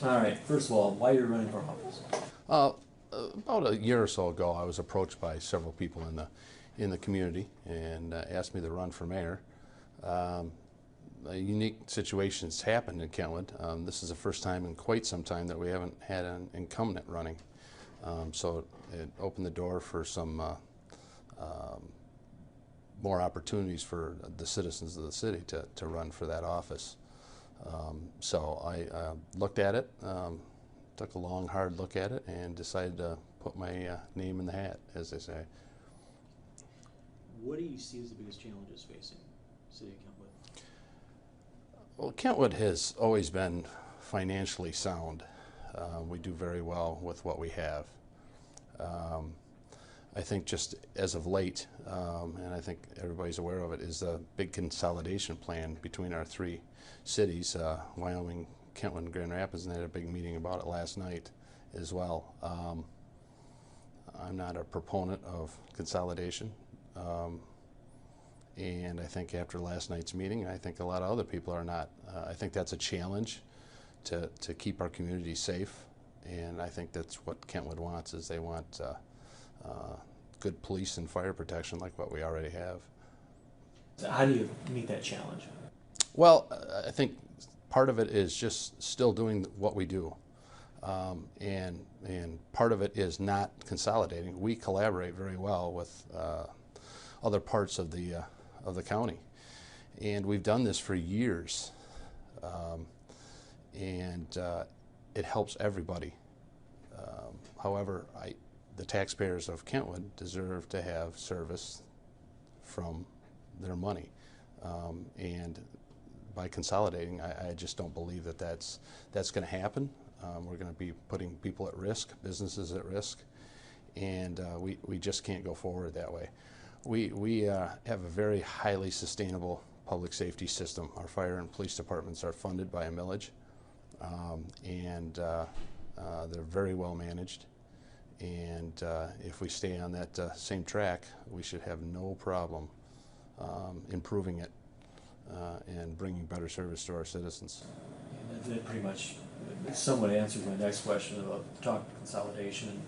All right. First of all, why you're running for office? Uh, about a year or so ago, I was approached by several people in the community and asked me to run for mayor. Um, a unique situation's happened in Kentwood. This is the first time in quite some time that we haven't had an incumbent running. So it opened the door for some um, more opportunities for the citizens of the city to run for that office. So I looked at it, took a long, hard look at it, and decided to put my name in the hat, as they say. What do you see as the biggest challenges facing the city of Kentwood? Well, Kentwood has always been financially sound. We do very well with what we have. Um, I think just as of late, and I think everybody's aware of it, is the big consolidation plan between our three cities, Wyoming, Kentwood, and Grand Rapids, and they had a big meeting about it last night as well. I'm not a proponent of consolidation. And I think after last night's meeting, I think a lot of other people are not. I think that's a challenge to keep our community safe, and I think that's what Kentwood wants, is they want good police and fire protection like what we already have. So how do you meet that challenge? Well, I think part of it is just still doing what we do. And part of it is not consolidating. We collaborate very well with other parts of the county, and we've done this for years, and it helps everybody. However, the taxpayers of Kentwood deserve to have service from their money, and by consolidating, I just don't believe that that's going to happen. We're going to be putting people at risk, businesses at risk, and we just can't go forward that way. We have a very highly sustainable public safety system. Our fire and police departments are funded by a millage, and they're very well managed. And if we stay on that same track, we should have no problem improving it and bringing better service to our citizens. And that pretty much somewhat answers my next question about talk consolidation and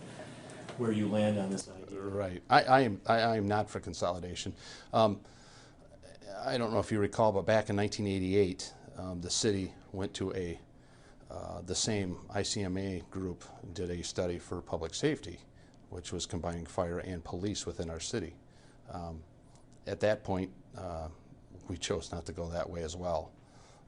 where you land on this idea. Right. I am not for consolidation. I don't know if you recall, but back in 1988, the city went to the same ICMA group did a study for public safety, which was combining fire and police within our city. At that point, we chose not to go that way as well.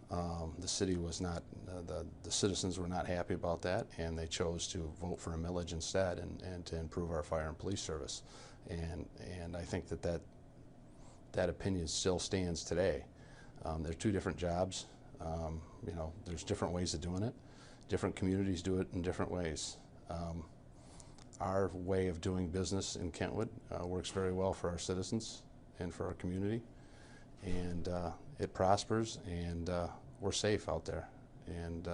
The city was not, the citizens were not happy about that, and they chose to vote for a millage instead and to improve our fire and police service. And I think that opinion still stands today. They're two different jobs. There's different ways of doing it. Different communities do it in different ways. Our way of doing business in Kentwood works very well for our citizens and for our community, and it prospers, and we're safe out there. And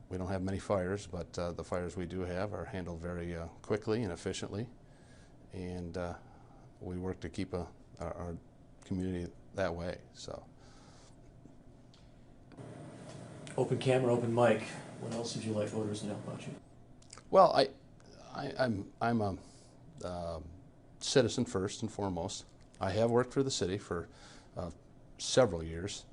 we don't have many fires, but the fires we do have are handled very quickly and efficiently, and we work to keep our community that way. So. Open camera, open mic. What else would you like voters to know about you? Well, I'm a citizen first and foremost. I have worked for the city for several years,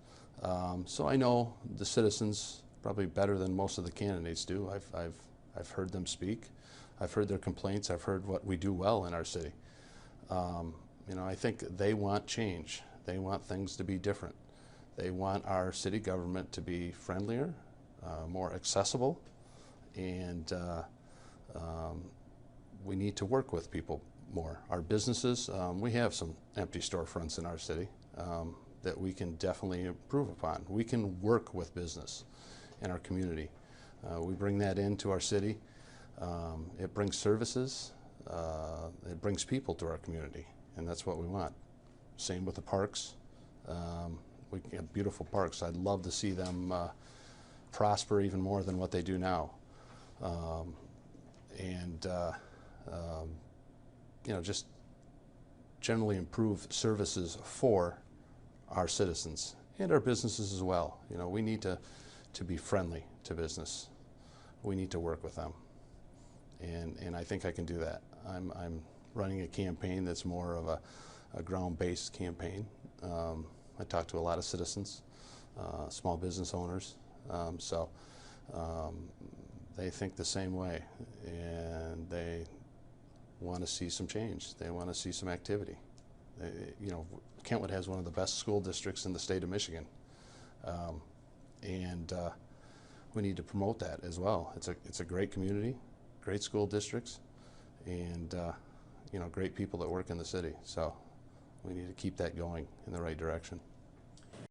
so I know the citizens probably better than most of the candidates do. I've heard them speak. I've heard their complaints. I've heard what we do well in our city. I think they want change. They want things to be different. They want our city government to be friendlier, more accessible, and we need to work with people more. Our businesses, we have some empty storefronts in our city that we can definitely improve upon. We can work with business in our community. We bring that into our city. It brings services. It brings people to our community, and that's what we want. Same with the parks. We have beautiful parks. I'd love to see them prosper even more than what they do now, and just generally improve services for our citizens and our businesses as well. We need to to be friendly to business. We need to work with them, and I think I can do that. I'm running a campaign that's more of a ground-based campaign. I talk to a lot of citizens, small business owners, so they think the same way, and they want to see some change. They want to see some activity. You know, Kentwood has one of the best school districts in the state of Michigan, and we need to promote that as well. It's a great community, great school districts, and you know, great people that work in the city. So we need to keep that going in the right direction.